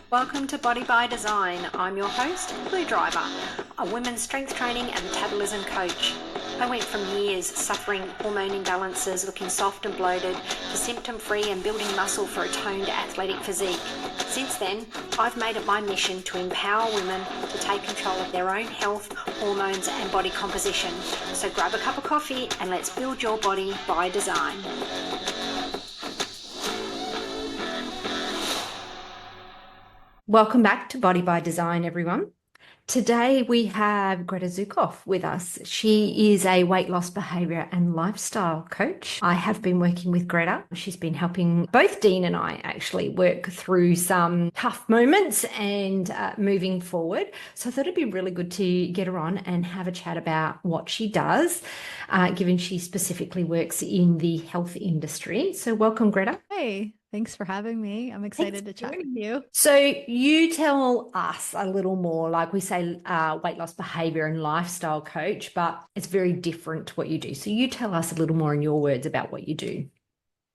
Welcome to Body by Design. I'm your host, Blue Driver, a women's strength training and metabolism coach. I went from years suffering hormone imbalances, looking soft and bloated, to symptom-free and building muscle for a toned athletic physique. Since then, I've made it my mission to empower women to take control of their own health, hormones and body composition. So grab a cup of coffee and let's build your body by design. Welcome back to Body by Design, everyone. Today we have Greta Zukoff with us. She is a weight loss behaviour and lifestyle coach. I have been working with Greta. She's been helping both Dean and I actually work through some tough moments and moving forward. So I thought it'd be really good to get her on and have a chat about what she does, given she specifically works in the health industry. So welcome, Greta. Hey, thanks for having me. I'm excited to chat with you. So you tell us a little more, like we say, weight loss behavior and lifestyle coach, but it's very different to what you do. So you tell us a little more in your words about what you do.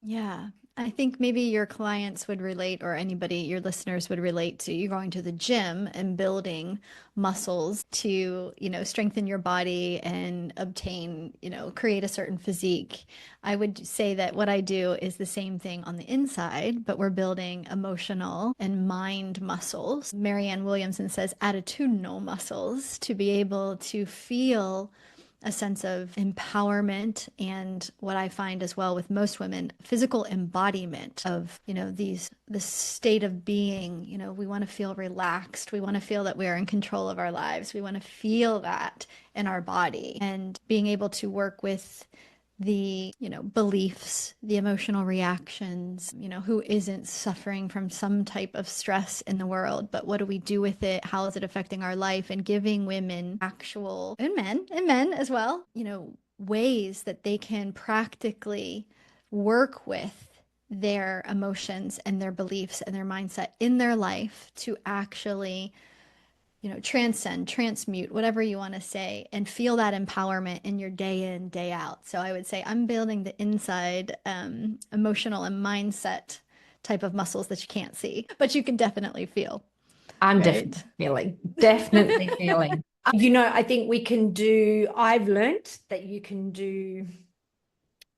Yeah, I think maybe your clients would relate, or anybody, your listeners would relate to you going to the gym and building muscles to, strengthen your body and obtain, create a certain physique. I would say that what I do is the same thing on the inside, but we're building emotional and mind muscles. Marianne Williamson says attitudinal muscles to be able to feel a sense of empowerment, and what I find as well with most women, physical embodiment of, this state of being. We want to feel relaxed. We want to feel that we are in control of our lives. We want to feel that in our body, and being able to work with the, beliefs, the emotional reactions, who isn't suffering from some type of stress in the world, but what do we do with it? How is it affecting our life? And giving women actual, and men as well, ways that they can practically work with their emotions and their beliefs and their mindset in their life to actually transcend, transmute, whatever you want to say, and feel that empowerment in your day in, day out. So I would say I'm building the inside emotional and mindset type of muscles that you can't see, but you can definitely feel. I'm right? definitely feeling. I think I've learned that you can do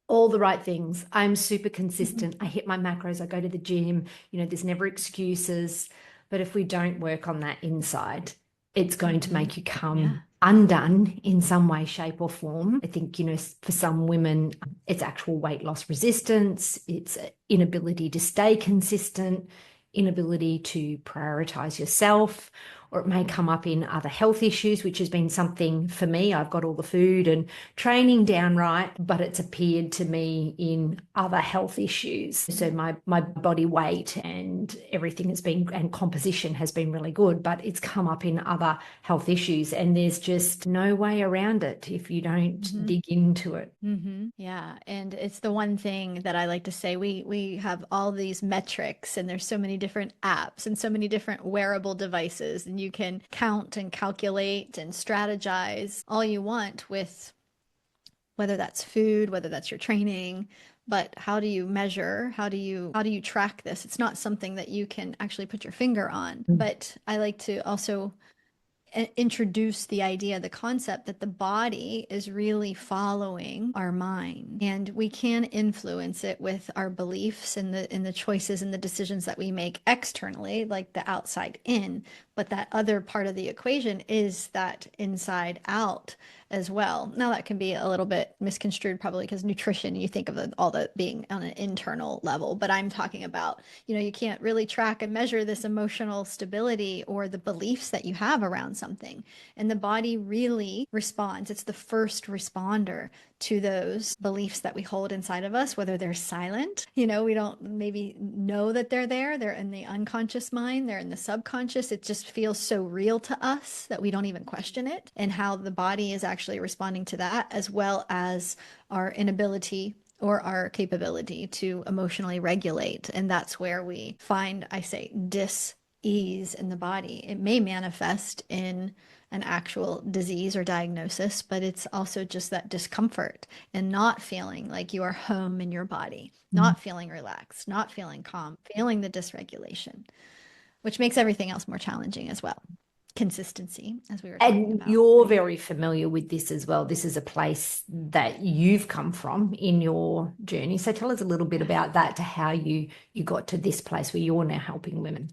all the right things. I'm super consistent. I hit my macros. I go to the gym. There's never excuses. But if we don't work on that inside, it's going to make you come undone in some way, shape, or form. I think, for some women, it's actual weight loss resistance, it's inability to stay consistent, inability to prioritize yourself, or it may come up in other health issues, which has been something for me. I've got all the food and training down right, but it's appeared to me in other health issues. So my body weight and everything and composition has been really good, but it's come up in other health issues. And there's just no way around it if you don't dig into it. Yeah. And it's the one thing that I like to say, we have all these metrics, and there's so many different apps and so many different wearable devices, and you can count and calculate and strategize all you want with whether that's food, whether that's your training, but how do you measure? How do you track this? It's not something that you can actually put your finger on. But I like to also introduce the idea, the concept that the body is really following our mind, and we can influence it with our beliefs and the choices and the decisions that we make externally, like the outside in. But that other part of the equation is that inside out as well. Now that can be a little bit misconstrued probably because nutrition, you think of all that being on an internal level, but I'm talking about, you can't really track and measure this emotional stability or the beliefs that you have around something. And the body really responds. It's the first responder to those beliefs that we hold inside of us, whether they're silent, we don't maybe know that they're there. They're in the unconscious mind, they're in the subconscious. It just feels so real to us that we don't even question it, and how the body is actually responding to that, as well as our inability or our capability to emotionally regulate. And that's where we find, I say, dis-ease in the body. It may manifest in an actual disease or diagnosis, but it's also just that discomfort and not feeling like you are home in your body, not feeling relaxed, not feeling calm, feeling the dysregulation. which makes everything else more challenging as well. Consistency, as we were talking And about. you're Right? very familiar with this as well. This is a place that you've come from in your journey. So tell us a little bit about that, to how you got to this place where you're now helping women.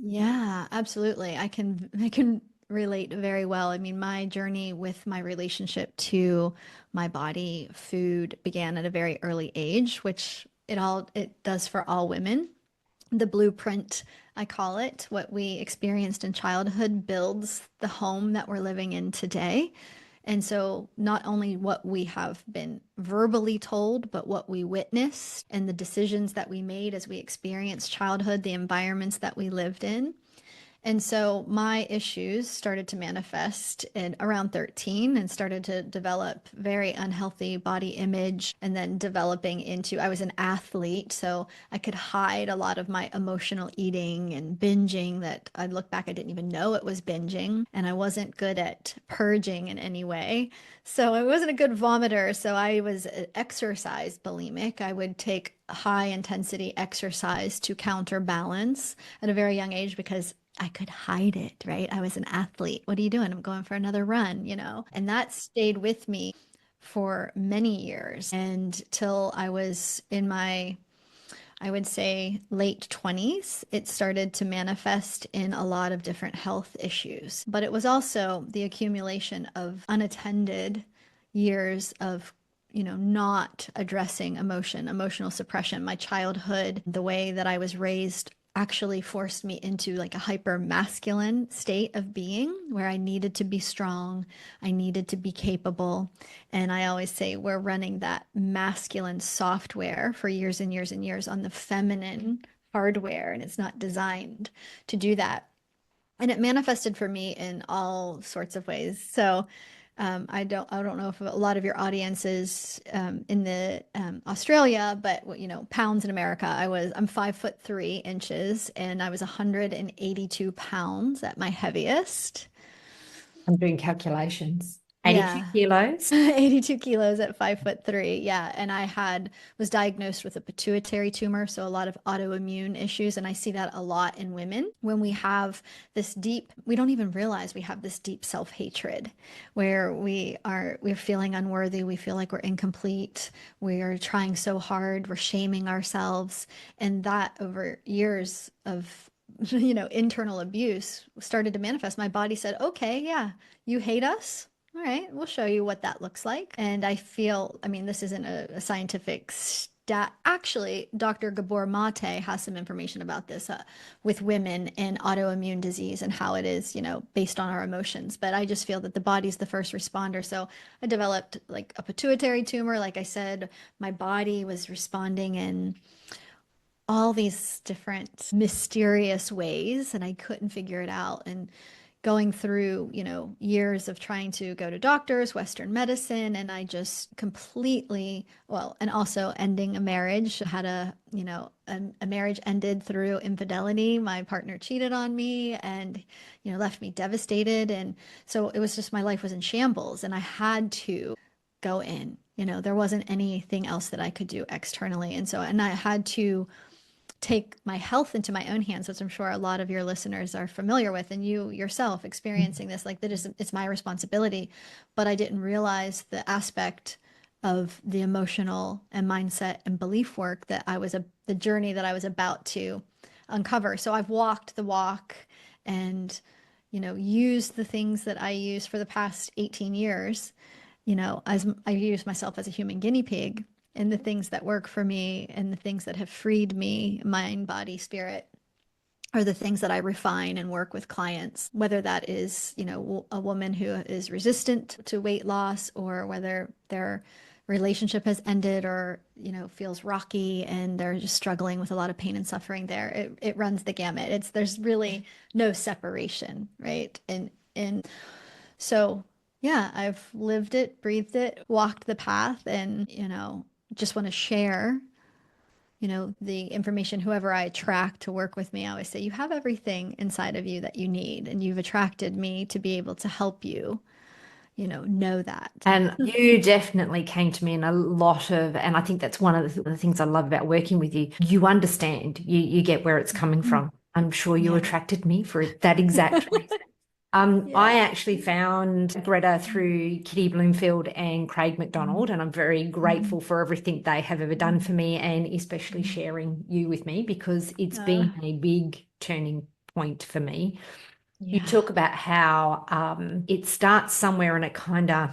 Yeah, absolutely. I can relate very well. I mean, my journey with my relationship to my body, food began at a very early age, which it does for all women. The blueprint, I call it, what we experienced in childhood builds the home that we're living in today. And so, not only what we have been verbally told, but what we witnessed and the decisions that we made as we experienced childhood, the environments that we lived in. And so my issues started to manifest in around 13 and started to develop very unhealthy body image, and then developing into, I was an athlete, so I could hide a lot of my emotional eating and binging that I look back, I didn't even know it was binging, and I wasn't good at purging in any way. So I wasn't a good vomiter, so I was exercise bulimic. I would take high intensity exercise to counterbalance at a very young age because I could hide it, right? I was an athlete. What are you doing? I'm going for another run, you know? And that stayed with me for many years, and till I was in my, I would say, late 20s, it started to manifest in a lot of different health issues. But it was also the accumulation of unattended years of not addressing emotional suppression. My childhood, the way that I was raised, actually forced me into like a hyper masculine state of being where I needed to be strong, I needed to be capable. And I always say we're running that masculine software for years and years and years on the feminine hardware, and it's not designed to do that. And it manifested for me in all sorts of ways. So I don't know if a lot of your audience is in the Australia, but pounds in America. I'm 5'3" and I was 182 pounds at my heaviest. I'm doing calculations. 82 Yeah. kilos. 82 kilos at 5'3". Yeah. And was diagnosed with a pituitary tumor. So a lot of autoimmune issues. And I see that a lot in women when we have we don't even realize we have this deep self-hatred where we're feeling unworthy. We feel like we're incomplete. We're trying so hard. We're shaming ourselves. And that over years of internal abuse started to manifest. My body said, okay, yeah, you hate us. All right, we'll show you what that looks like. And I mean, this isn't a scientific stat. Actually, Dr. Gabor Mate has some information about this with women and autoimmune disease and how it is, based on our emotions. But I just feel that the body's the first responder. So I developed like a pituitary tumor. Like I said, my body was responding in all these different mysterious ways, and I couldn't figure it out. And going through, years of trying to go to doctors, Western medicine, and I just completely, well, and also ending a marriage, had a marriage ended through infidelity. My partner cheated on me and, left me devastated. And so it was just, my life was in shambles and I had to go in. There wasn't anything else that I could do externally. And I had to take my health into my own hands, which I'm sure a lot of your listeners are familiar with, and you yourself experiencing this, like that is, it's my responsibility. But I didn't realize the aspect of the emotional and mindset and belief work that the journey that I was about to uncover. So I've walked the walk and, used the things that I used for the past 18 years, as I use myself as a human guinea pig, and the things that work for me and the things that have freed me, mind, body, spirit, are the things that I refine and work with clients, whether that is, a woman who is resistant to weight loss, or whether their relationship has ended, or, feels rocky and they're just struggling with a lot of pain and suffering there. It runs the gamut. There's really no separation, right? And so, yeah, I've lived it, breathed it, walked the path, and, just want to share, the information, whoever I attract to work with me. I always say, you have everything inside of you that you need, and you've attracted me to be able to help you, know that. And you definitely came to me in a lot of, and I think that's one of the things I love about working with you. You understand, you get where it's coming from. I'm sure you Yeah. attracted me for that exact reason. I Yeah. actually found Greta through Kitty Bloomfield and Craig McDonald, and I'm very Mhm. grateful for everything they have ever done for me, and especially sharing you with me because it's Uh, been a big turning point for me. You yeah. talk about how it starts somewhere and it kind of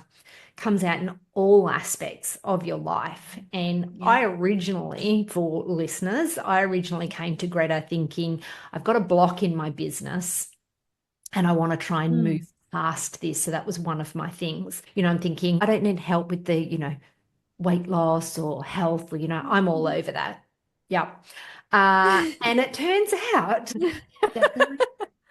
comes out in all aspects of your life. And Yeah. for listeners, I originally came to Greta thinking, I've got a block in my business and I want to try and move Mm. past this. So that was one of my things. I'm thinking, I don't need help with the, weight loss or health, or, I'm all over that. Yep. And it turns out that there is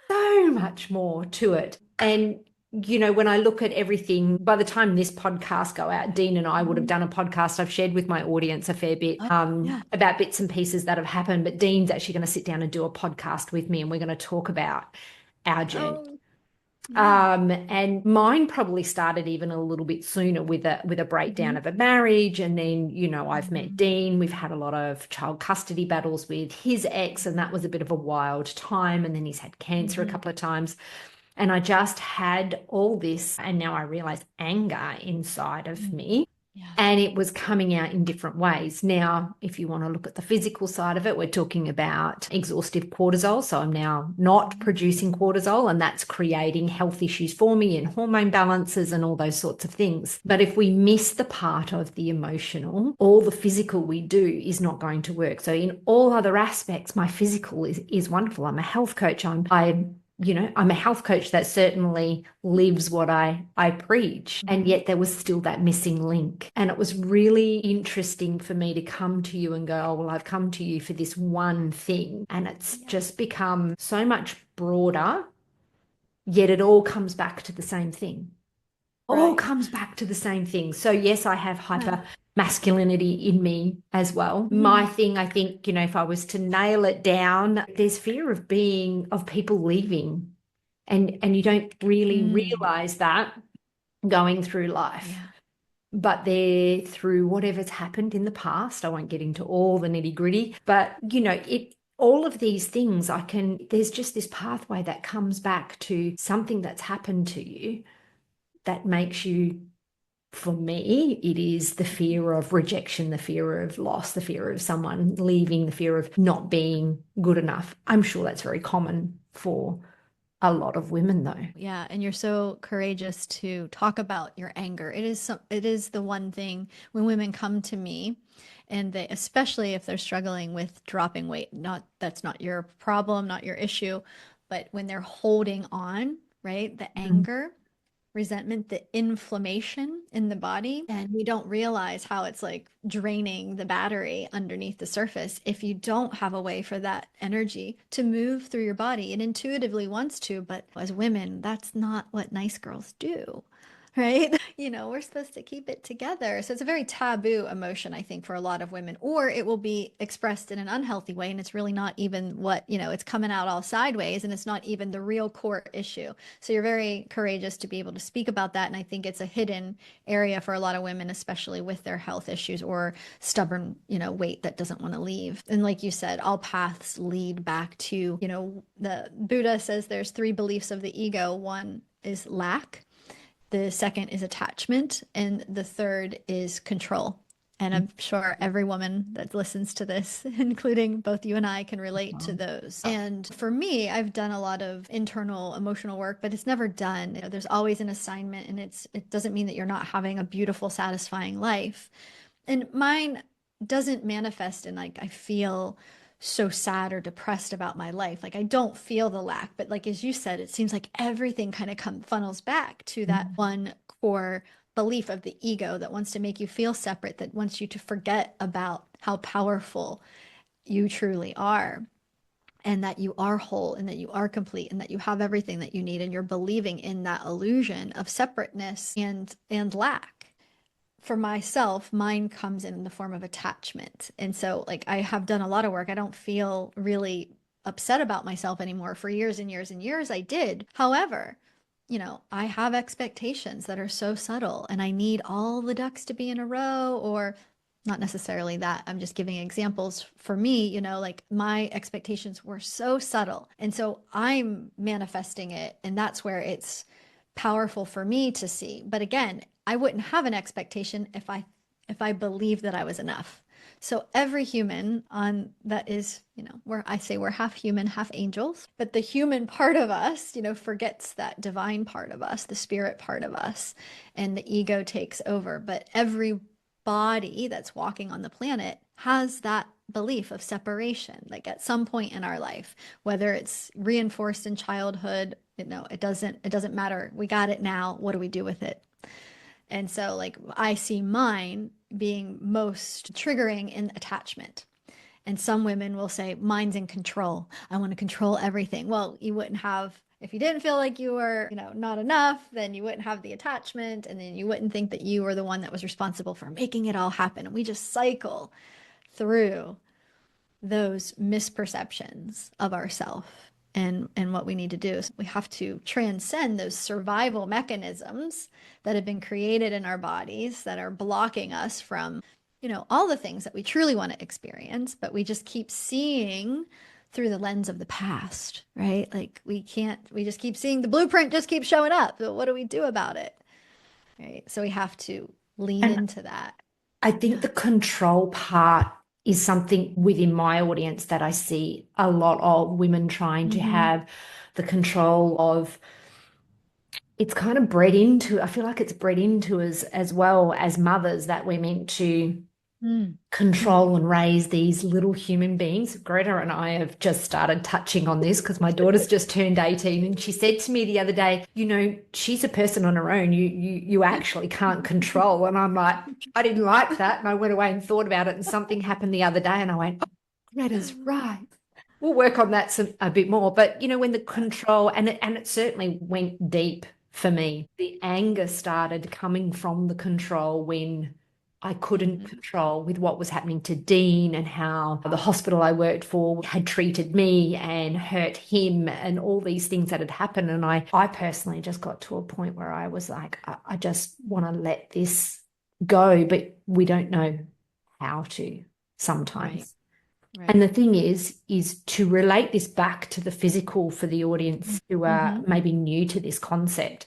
so much more to it. And when I look at everything, by the time this podcast go out, Dean and I would have Mhm. done a podcast. I've shared with my audience a fair bit Oh, yeah. about bits and pieces that have happened. But Dean's actually going to sit down and do a podcast with me, and we're going to talk about our journey. Oh, yeah. And mine probably started even a little bit sooner with a breakdown Mhm. of a marriage. And then, I've met Mhm. Dean. We've had a lot of child custody battles with his ex, and that was a bit of a wild time. And then he's had cancer a Mhm. couple of times. And I just had all this, and now I realize anger inside of Mm. me. Yeah. And it was coming out in different ways. Now, if you want to look at the physical side of it, we're talking about exhaustive cortisol. So I'm now not Mhm. producing cortisol, and that's creating health issues for me and hormone balances and all those sorts of things. But if we miss the part of the emotional, all the physical we do is not going to work. So in all other aspects, my physical is wonderful. I'm a health coach. I'm a health coach that certainly lives what I preach. And Mhm. yet there was still that missing link. And it was really interesting for me to come to you and go, oh, well, I've come to you for this one thing. And it's Yeah. just become so much broader, yet it all comes back to the same thing. All Right. comes back to the same thing. So, yes, I have Yeah. hyper masculinity in me as well. My Mhm. thing, I think, if I was to nail it down, there's fear of people leaving, and you don't really Mm. realize that going through life, Yeah. but they're through whatever's happened in the past. I won't get into all the nitty gritty, but it all of these things there's just this pathway that comes back to something that's happened to you that makes you, for me, it is the fear of rejection, the fear of loss, the fear of someone leaving, the fear of not being good enough. I'm sure that's very common for a lot of women, though. Yeah, and you're so courageous to talk about your anger. It is the one thing when women come to me and they, especially if they're struggling with dropping weight, not that's not your problem, not your issue, but when they're holding on, right? The Mm. anger, resentment, the inflammation in the body, and we don't realize how it's like draining the battery underneath the surface if you don't have a way for that energy to move through your body. It intuitively wants to, but as women, that's not what nice girls do. Right? We're supposed to keep it together. So it's a very taboo emotion, I think, for a lot of women, or it will be expressed in an unhealthy way. And it's really not even it's coming out all sideways and it's not even the real core issue. So you're very courageous to be able to speak about that. And I think it's a hidden area for a lot of women, especially with their health issues or stubborn, weight that doesn't want to leave. And like you said, all paths lead back to, the Buddha says there's three beliefs of the ego. One is lack, the second is attachment, and the third is control. And I'm sure every woman that listens to this, including both you and I, can relate to those. And for me, I've done a lot of internal emotional work, but it's never done. There's always an assignment, and it doesn't mean that you're not having a beautiful, satisfying life. And mine doesn't manifest in like I feel so sad or depressed about my life. Like I don't feel the lack, but like as you said, it seems like everything kind of funnels back to that one core belief of the ego that wants to make you feel separate, that wants you to forget about how powerful you truly are. And that you are whole and that you are complete and that you have everything that you need. And you're believing in that illusion of separateness and lack. For myself, mine comes in the form of attachment. And so, like, I have done a lot of work. I don't feel really upset about myself anymore. For years and years and years, I did. However, I have expectations that are so subtle and I need all the ducks to be in a row or not necessarily that. I'm just giving examples for me, like my expectations were so subtle. And so I'm manifesting it. And that's where it's powerful for me to see. But again, I wouldn't have an expectation if I believed that I was enough. So every human on that is, where I say we're half human, half angels, but the human part of us, forgets that divine part of us, the spirit part of us, and the ego takes over. But every body that's walking on the planet has that belief of separation, like at some point in our life, whether it's reinforced in childhood, it doesn't matter. We got it now. What do we do with it? And so, like, I see mine being most triggering in attachment. And some women will say, mine's in control. I want to control everything. Well, you wouldn't have, if you didn't feel like you were, not enough, then you wouldn't have the attachment. And then you wouldn't think that you were the one that was responsible for making it all happen. And we just cycle through those misperceptions of ourselves. And what we need to do is we have to transcend those survival mechanisms that have been created in our bodies that are blocking us from, all the things that we truly want to experience, but we just keep seeing through the lens of the past, right? Like we just keep seeing the blueprint just keeps showing up. But what do we do about it? Right. So we have to lean And into that. I think the control part is something within my audience that I see a lot of women trying to Mm-hmm. have the control of. It's kind of bred into, I feel like it's bred into us as well as mothers that we're meant to control and raise these little human beings. Greta and I have just started touching on this because my daughter's just turned 18 and she said to me the other day, she's a person on her own. You actually can't control. And I'm like, I didn't like that. And I went away and thought about it and something happened the other day and I went, oh, Greta's right. We'll work on that a bit more. But when the control and it certainly went deep for me. The anger started coming from the control when I couldn't control with what was happening to Dean and how the hospital I worked for had treated me and hurt him and all these things that had happened. And I personally just got to a point where I was like, I just want to let this go, but we don't know how to sometimes. Right. And the thing is to relate this back to the physical for the audience who are maybe new to this concept.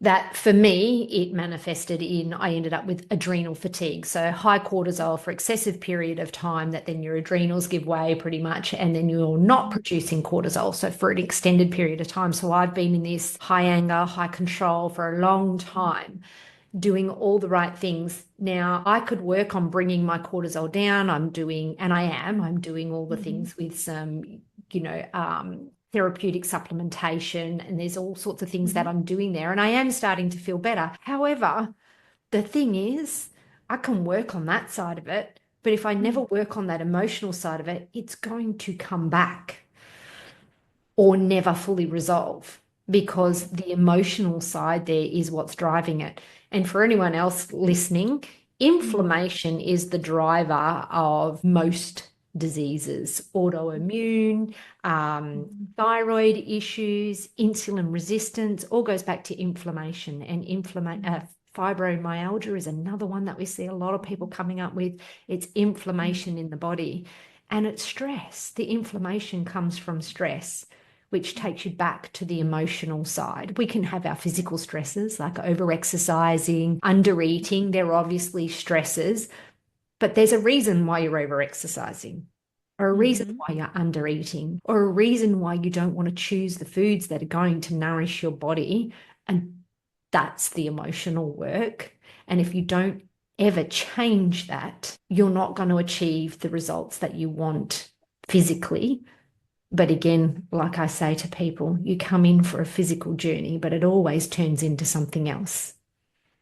That for me, it manifested in, I ended up with adrenal fatigue. So high cortisol for excessive period of time that then your adrenals give way pretty much, and then you're not producing cortisol. So for an extended period of time. So I've been in this high anger, high control for a long time, doing all the right things. Now I could work on bringing my cortisol down. I'm doing all the things with some, therapeutic supplementation, and there's all sorts of things that I'm doing there. And I am starting to feel better. However, the thing is, I can work on that side of it, but if I never work on that emotional side of it, it's going to come back or never fully resolve because the emotional side there is what's driving it. And for anyone else listening, inflammation is the driver of most diseases, autoimmune, thyroid issues, insulin resistance, all goes back to inflammation. And fibromyalgia is another one that we see a lot of people coming up with. It's inflammation in the body, and it's stress. The inflammation comes from stress, which takes you back to the emotional side. We can have our physical stresses like over-exercising, under-eating. They're obviously stresses, but there's a reason why you're over-exercising, or a reason why you're under-eating, or a reason why you don't want to choose the foods that are going to nourish your body. And that's the emotional work. And if you don't ever change that, you're not going to achieve the results that you want physically. But again, like I say to people, you come in for a physical journey, but it always turns into something else.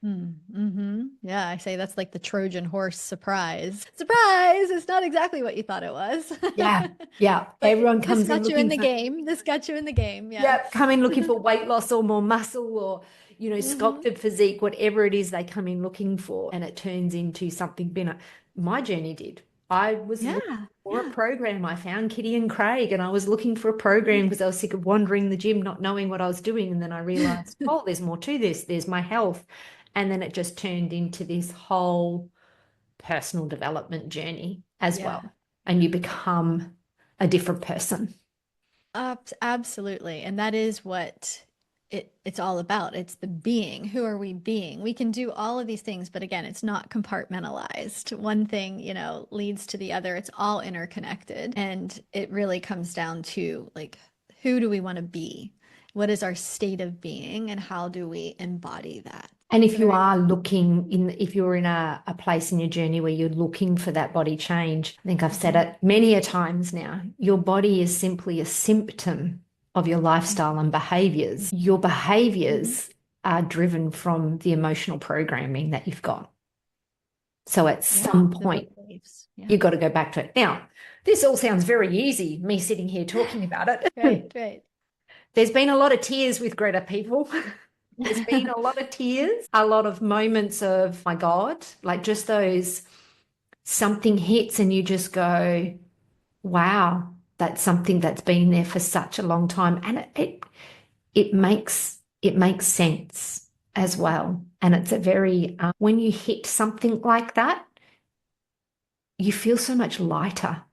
Yeah, I say that's like the Trojan horse surprise. Surprise! It's not exactly what you thought it was. Yeah, yeah. Everyone This comes in got you in looking the for, game. This got you in the game. Yeah. yeah, come in looking for weight loss or more muscle or, sculpted physique, whatever it is they come in looking for, and it turns into something better. My journey did. I was looking Yeah. for a program. I found Kitty and Craig, and I was looking for a program because I was sick of wandering the gym, not knowing what I was doing. And then I realized, oh, there's more to this. There's my health. And then it just turned into this whole personal development journey as Yeah. well. And you become a different person. Absolutely. And that is what it's all about. It's the being. Who are we being? We can do all of these things, but again, it's not compartmentalized. One thing, leads to the other. It's all interconnected. And it really comes down to like, who do we want to be? What is our state of being and how do we embody that? And if you are if you're in a place in your journey where you're looking for that body change, I think I've said it many a times now, your body is simply a symptom of your lifestyle and behaviors. Your behaviors are driven from the emotional programming that you've got. So at some point, you've got to go back to it. Now, this all sounds very easy, me sitting here talking about it. Right. There's been a lot of tears with Greta, people. There's been a lot of tears, a lot of moments of, my God, like just those, something hits and you just go, wow, that's something that's been there for such a long time. And it makes sense as well. And it's a very, when you hit something like that, you feel so much lighter.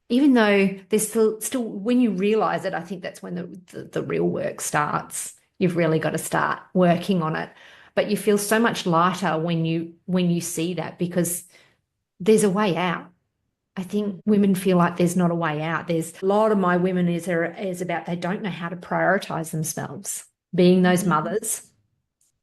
Even though there's still when you realize it, I think that's when the real work starts. You've really got to start working on it. But you feel so much lighter when you see that, because there's a way out. I think women feel like there's not a way out. There's a lot of my women is about they don't know how to prioritize themselves, being those mothers,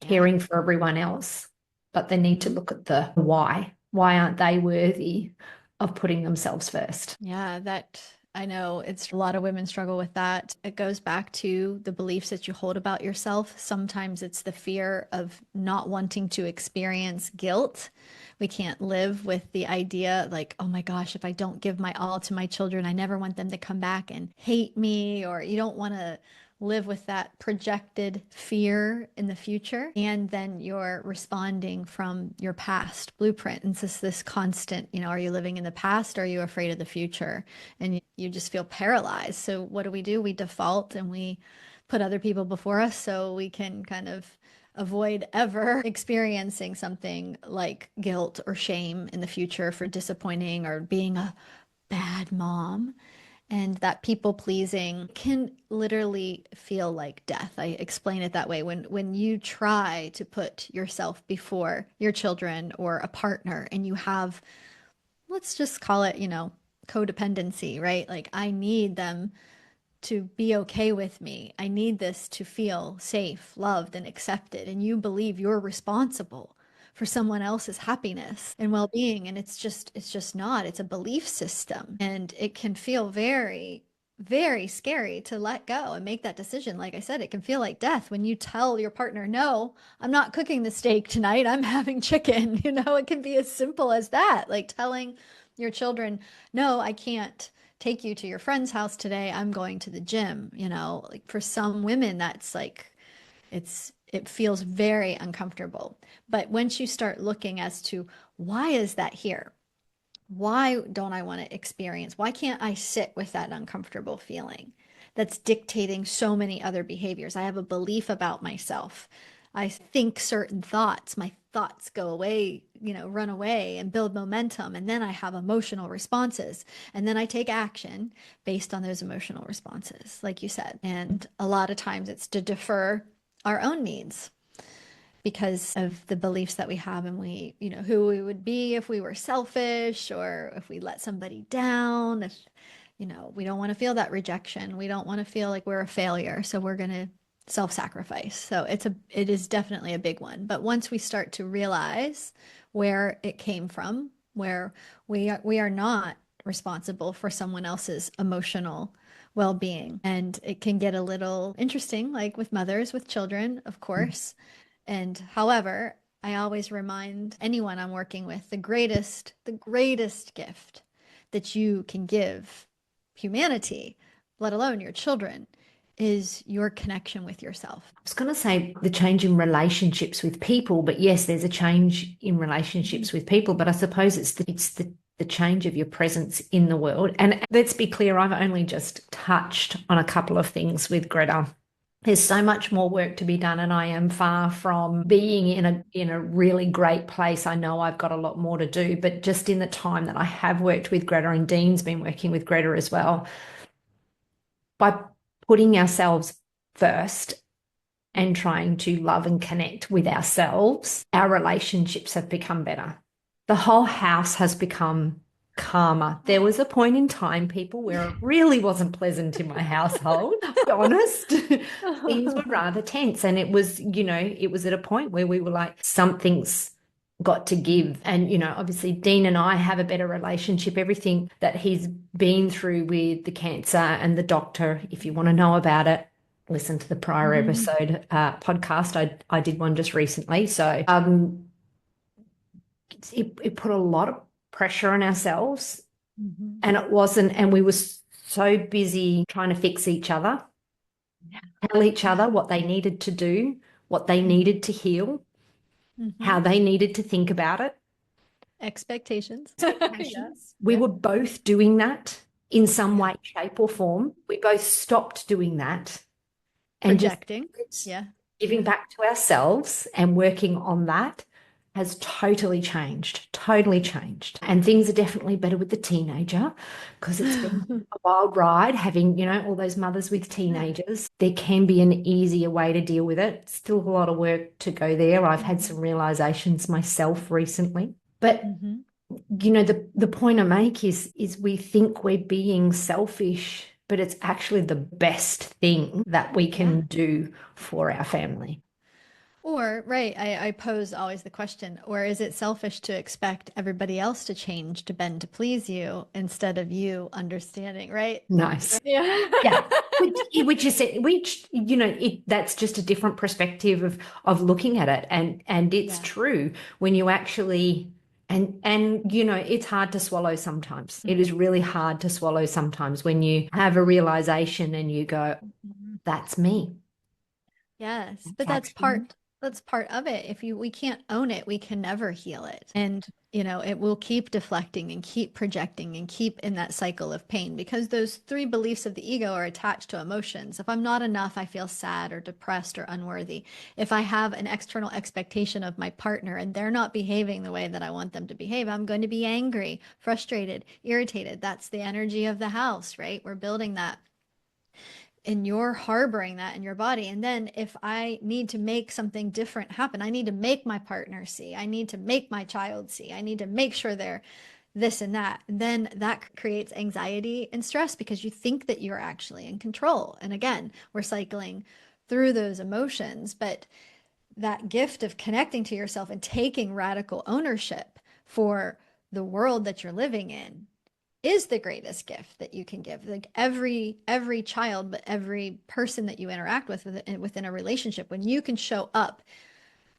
caring for everyone else, but they need to look at the why. Why aren't they worthy of putting themselves first? Yeah, that I know it's a lot of women struggle with that. It goes back to the beliefs that you hold about yourself. Sometimes it's the fear of not wanting to experience guilt. We can't live with the idea like, oh my gosh, if I don't give my all to my children, I never want them to come back and hate me, or you don't want to live with that projected fear in the future. And then you're responding from your past blueprint. And it's just this constant, are you living in the past? Or are you afraid of the future? And you just feel paralyzed. So what do? We default and we put other people before us so we can kind of avoid ever experiencing something like guilt or shame in the future for disappointing or being a bad mom. And that people pleasing can literally feel like death. I explain it that way. When you try to put yourself before your children or a partner and you have, let's just call it, codependency, right? Like I need them to be okay with me. I need this to feel safe, loved, and accepted. And you believe you're responsible for someone else's happiness and well-being. And it's just not. It's a belief system. And it can feel very, very scary to let go and make that decision. Like I said, it can feel like death when you tell your partner, no, I'm not cooking the steak tonight. I'm having chicken. It can be as simple as that. Like telling your children, no, I can't take you to your friend's house today. I'm going to the gym. Like for some women, that's like, it feels very uncomfortable. But once you start looking as to why is that here? Why don't I want to experience? Why can't I sit with that uncomfortable feeling that's dictating so many other behaviors? I have a belief about myself. I think certain thoughts. My thoughts go away, run away and build momentum. And then I have emotional responses. And then I take action based on those emotional responses, like you said. And a lot of times it's to defer our own needs because of the beliefs that we have and who we would be if we were selfish or if we let somebody down, if, we don't want to feel that rejection. We don't want to feel like we're a failure. So we're going to self-sacrifice. So it is definitely a big one. But once we start to realize where it came from, where we are not responsible for someone else's emotional well-being. And it can get a little interesting, like with mothers, with children, of course. And however, I always remind anyone I'm working with the greatest gift that you can give humanity, let alone your children, is your connection with yourself. I was going to say the change in relationships with people, but yes, there's a change in relationships with people, but I suppose it's the change of your presence in the world. And let's be clear, I've only just touched on a couple of things with Greta. There's so much more work to be done, and I am far from being in a really great place. I know I've got a lot more to do, but just in the time that I have worked with Greta, and Dean's been working with Greta as well, by putting ourselves first and trying to love and connect with ourselves, our relationships have become better. The whole house has become calmer. There was a point in time, people, where it really wasn't pleasant in my household. To be honest, things were rather tense. And it was, it was at a point where we were like, something's got to give. And, obviously, Dean and I have a better relationship. Everything that he's been through with the cancer and the doctor, if you want to know about it, listen to the prior episode podcast. I did one just recently. So it put a lot of pressure on ourselves, and it wasn't, and we were so busy trying to fix each other, tell each other what they needed to do, what they needed to heal, how they needed to think about it. Expectations. We were both doing that in some way, shape, or form. We both stopped doing that and Projecting. just giving back to ourselves and working on that has totally changed, totally changed. And things are definitely better with the teenager, because it's been a wild ride having, all those mothers with teenagers. There can be an easier way to deal with it. Still a lot of work to go there. I've had some realizations myself recently. But the point I make is we think we're being selfish, but it's actually the best thing that we can do for our family. Or, right, I pose always the question, or is it selfish to expect everybody else to change to bend to please you instead of you understanding, right? Nice. Yeah. Yeah. Which is that's just a different perspective of looking at it. And it's true when you actually and it's hard to swallow sometimes. It is really hard to swallow sometimes when you have a realization and you go, that's me. Yes, but that's part of it. If we can't own it, we can never heal it. And it will keep deflecting and keep projecting and keep in that cycle of pain, because those three beliefs of the ego are attached to emotions. If I'm not enough, I feel sad or depressed or unworthy. If I have an external expectation of my partner and they're not behaving the way that I want them to behave, I'm going to be angry, frustrated, irritated. That's the energy of the house, right? We're building that. And you're harboring that in your body. And then if I need to make something different happen, I need to make my partner see, I need to make my child see, I need to make sure they're this and that. And then that creates anxiety and stress because you think that you're actually in control. And again, we're cycling through those emotions, but that gift of connecting to yourself and taking radical ownership for the world that you're living in is the greatest gift that you can give. Like every child, but every person that you interact with within a relationship, when you can show up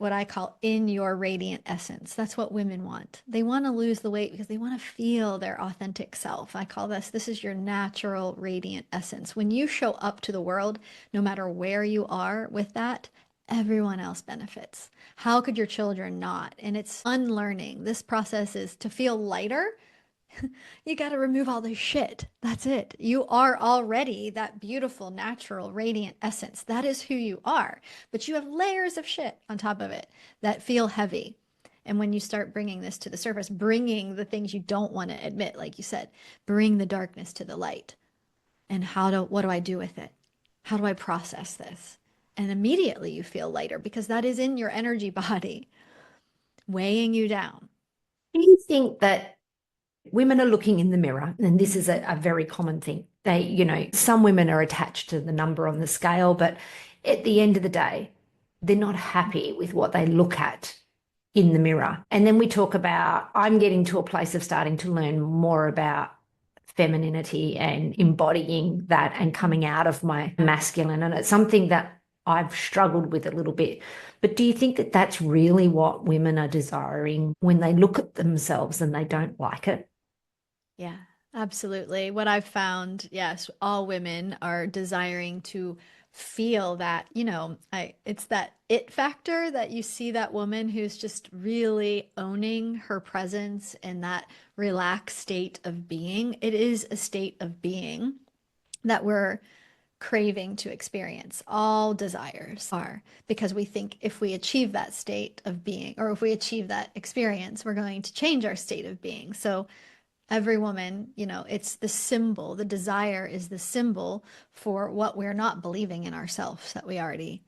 what I call in your radiant essence. That's what women want. They want to lose the weight because they want to feel their authentic self. I call this is your natural radiant essence. When you show up to the world, no matter where you are with that, everyone else benefits. How could your children not? And it's unlearning. This process is to feel lighter. You got to remove all the shit. That's it. You are already that beautiful, natural, radiant essence. That is who you are. But you have layers of shit on top of it that feel heavy. And when you start bringing this to the surface, bringing the things you don't want to admit, like you said, bring the darkness to the light. And what do I do with it? How do I process this? And immediately you feel lighter because that is in your energy body, weighing you down. Do you think that women are looking in the mirror, and this is a very common thing? Some women are attached to the number on the scale, but at the end of the day, they're not happy with what they look at in the mirror. And then we talk about, I'm getting to a place of starting to learn more about femininity and embodying that and coming out of my masculine. And it's something that I've struggled with a little bit. But do you think that that's really what women are desiring when they look at themselves and they don't like it? Yeah, absolutely. What I've found, yes, all women are desiring to feel that, it's that it factor that you see that woman who's just really owning her presence in that relaxed state of being. It is a state of being that we're craving to experience. All desires are, because we think if we achieve that state of being, or if we achieve that experience, we're going to change our state of being. So every woman, you know, it's the symbol, the desire is the symbol for what we're not believing in ourselves that we already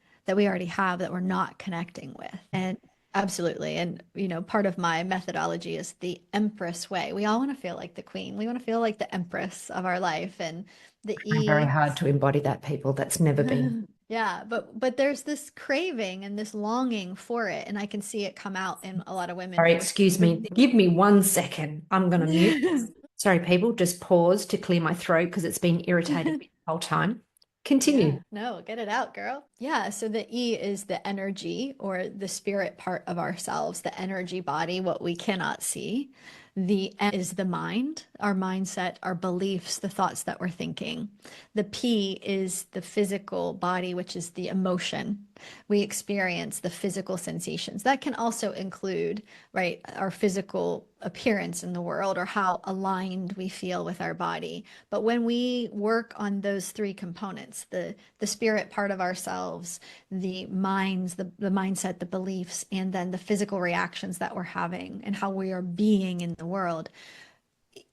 have, that we're not connecting with. And absolutely. And, you know, part of my methodology is the Empress way. We all want to feel like the queen. We want to feel like the Empress of our life. And the Very E. hard to embody that, people. That's never been. Yeah, but there's this craving and this longing for it, and I can see it come out in a lot of women Sorry, who excuse me. Give me 1 second. I'm going to mute. Sorry, people, just pause to clear my throat because it's been irritating me the whole time. Continue. Yeah, no, get it out, girl. Yeah, so the E is the energy or the spirit part of ourselves, the energy body, what we cannot see. The M is the mind, our mindset, our beliefs, the thoughts that we're thinking. The P is the physical body, which is the emotion. We experience the physical sensations. That can also include, right, our physical appearance in the world or how aligned we feel with our body. But when we work on those three components, the spirit part of ourselves, the minds, the mindset, the beliefs, and then the physical reactions that we're having and how we are being in the world,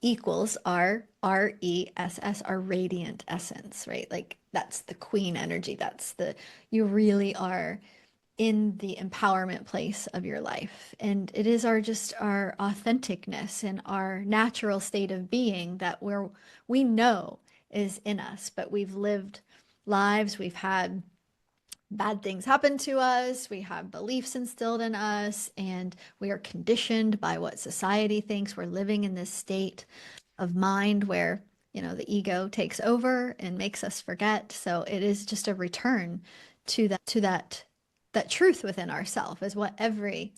equals our RESS, our radiant essence, right? Like that's the queen energy. That's the, you really are in the empowerment place of your life. And it is our just our authenticness and our natural state of being that we know is in us, but we've lived lives, we've had bad things happen to us, we have beliefs instilled in us, and we are conditioned by what society thinks. We're living in this state of mind where, you know, the ego takes over and makes us forget. So it is just a return to that truth within ourselves is what every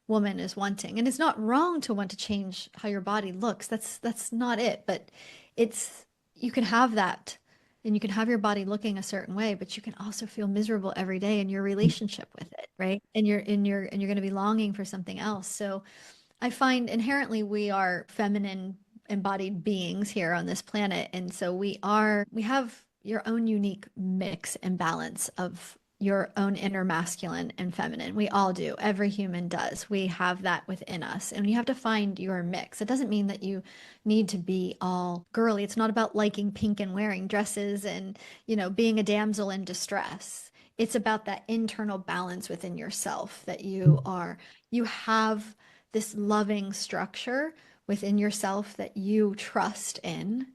woman is wanting. And it's not wrong to want to change how your body looks. That's not it. But it's, you can have that and you can have your body looking a certain way, but you can also feel miserable every day in your relationship with it, right? And you're going to be longing for something else. So I find inherently we are feminine embodied beings here on this planet. And so we have your own unique mix and balance of your own inner masculine and feminine. We all do. Every human does. We have that within us. And you have to find your mix. It doesn't mean that you need to be all girly. It's not about liking pink and wearing dresses and, you know, being a damsel in distress. It's about that internal balance within yourself that you have this loving structure within yourself that you trust in.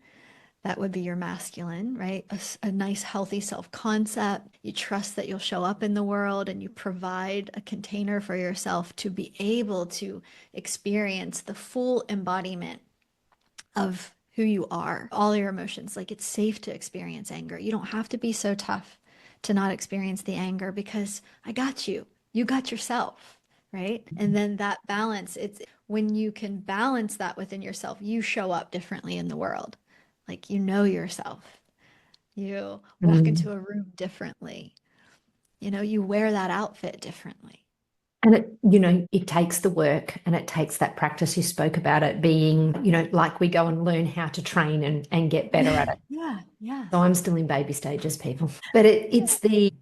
That would be your masculine, right? A nice, healthy self-concept. You trust that you'll show up in the world and you provide a container for yourself to be able to experience the full embodiment of who you are, all your emotions. Like it's safe to experience anger. You don't have to be so tough to not experience the anger because I got you. You got yourself, right? And then that balance, it's when you can balance that within yourself, you show up differently in the world. Like you know yourself. You walk into a room differently. You know, you wear that outfit differently. And it, you know, it takes the work and it takes that practice. You spoke about it being, you know, like we go and learn how to train and get better at it. Yeah, yeah. So I'm still in baby stages, people. But it's the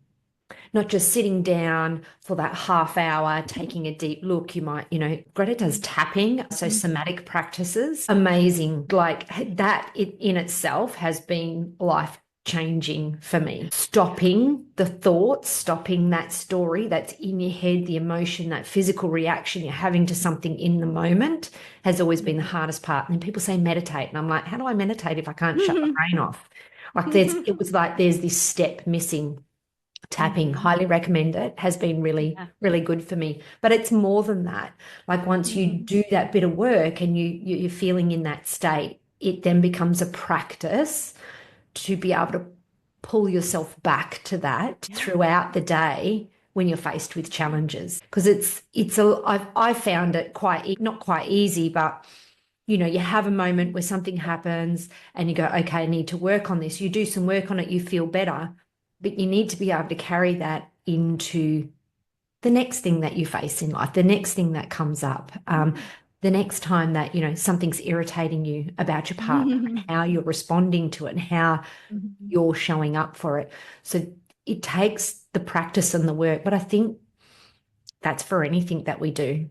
not just sitting down for that half hour, taking a deep look. You might, you know, Greta does tapping, so somatic practices. Amazing. Like that in itself has been life changing for me. Stopping the thoughts, stopping that story that's in your head, the emotion, that physical reaction you're having to something in the moment has always been the hardest part. And people say meditate. And I'm like, how do I meditate if I can't shut my brain off? Like it was like there's this step missing. Tapping, highly recommend it, has been really, really good for me. But it's more than that. Like once you do that bit of work and you're feeling in that state, it then becomes a practice to be able to pull yourself back to that throughout the day when you're faced with challenges. Because I found it not quite easy, but you know, you have a moment where something happens and you go, okay, I need to work on this. You do some work on it, you feel better, but you need to be able to carry that into the next thing that you face in life, the next thing that comes up. the next time that, something's irritating you about your partner, and how you're responding to it and how Mhm. you're showing up for it. So it takes the practice and the work, but I think that's for anything that we do.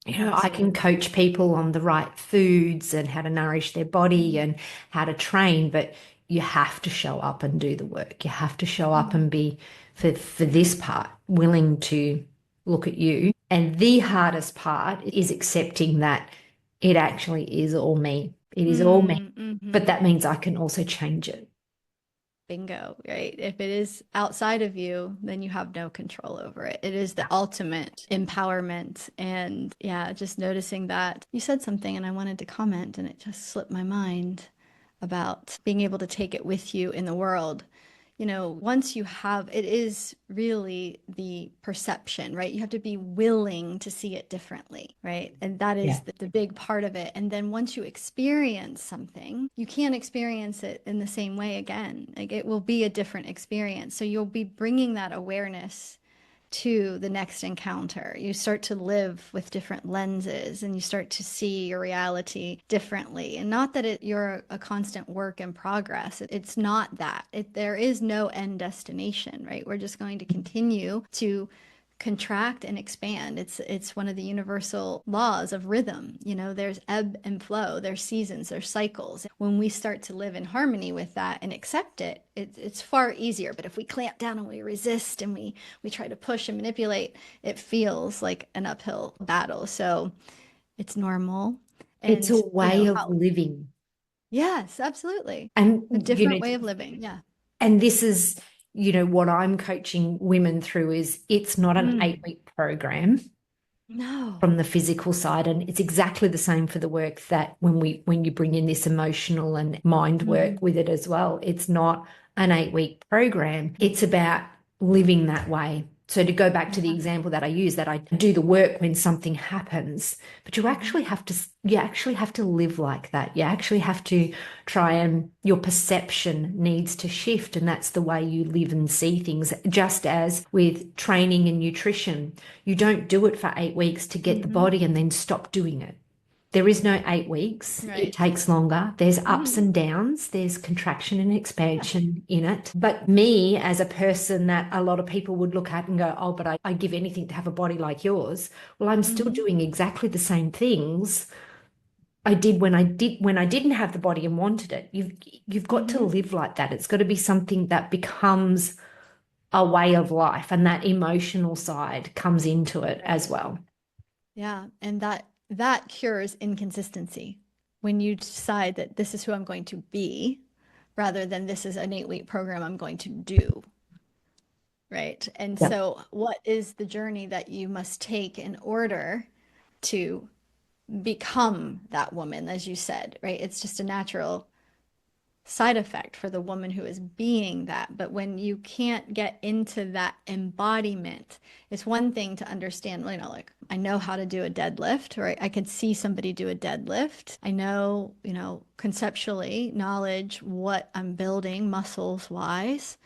I can Absolutely. coach people on the right foods and how to nourish their body and how to train, but you have to show up and do the work. You have to show up Mhm. and be, for this part, willing to look at you. And the hardest part is accepting that it actually is all me. It is all me. But Mhm. that means I can also change it. Bingo, right? If it is outside of you, then you have no control over it. It is the Yeah. ultimate empowerment. And yeah, just noticing that you said something and I wanted to comment and it just slipped my mind about being able to take it with you in the world. Once you have, it is really the perception, right? You have to be willing to see it differently, right? And that Yeah. is the big part of it. And then once you experience something, you can't experience it in the same way again. Like it will be a different experience. So you'll be bringing that awareness to the next encounter. You start to live with different lenses and you start to see your reality differently. And not that you're a constant work in progress. It's not that. There is no end destination, right? We're just going to continue to contract and expand. It's one of the universal laws of rhythm. There's ebb and flow, there's seasons, there's cycles. When we start to live in harmony with that and accept it, it's far easier. But if we clamp down and we resist and we try to push and manipulate, it feels like an uphill battle. So it's normal. It's a And way of how, living. yes, absolutely. And, A different way of living. Yeah. and this is, what I'm coaching women through is it's not an Mm. 8-week program No. from the physical side. And it's exactly the same for the work that when you bring in this emotional and mind Mhm. work with it as well, it's not an 8-week program. It's about living that way. So to go back to the Yeah. example that I use, that I do the work when something happens, but Mhm. you actually have to live like that. You actually have to try, and your perception needs to shift. And that's the way you live and see things. Just as with training and nutrition, you don't do it for 8 weeks to get the Mhm. body and then stop doing it. There is no 8 weeks. It Right. takes longer. There's ups Mhm. and downs. There's contraction and Yeah. expansion in it. But me, as a person that a lot of people would look at and go, oh, but I give anything to have a body like yours. Well, I'm still Mhm. doing exactly the same things I did when I didn't have the body and wanted it. You've got to Mhm. live like that. It's got to be something that becomes a way of life, and that emotional side comes into it as Right. well. Yeah, and that cures inconsistency when you decide that this is who I'm going to be rather than this is an 8-week program I'm going to do, right? And Yeah. so what is the journey that you must take in order to become that woman, as you said, right? It's just a natural side effect for the woman who is being that. But when you can't get into that embodiment, it's one thing to understand, like I know how to do a deadlift, right? I could see somebody do a deadlift. I know, conceptually, knowledge what I'm building muscles wise.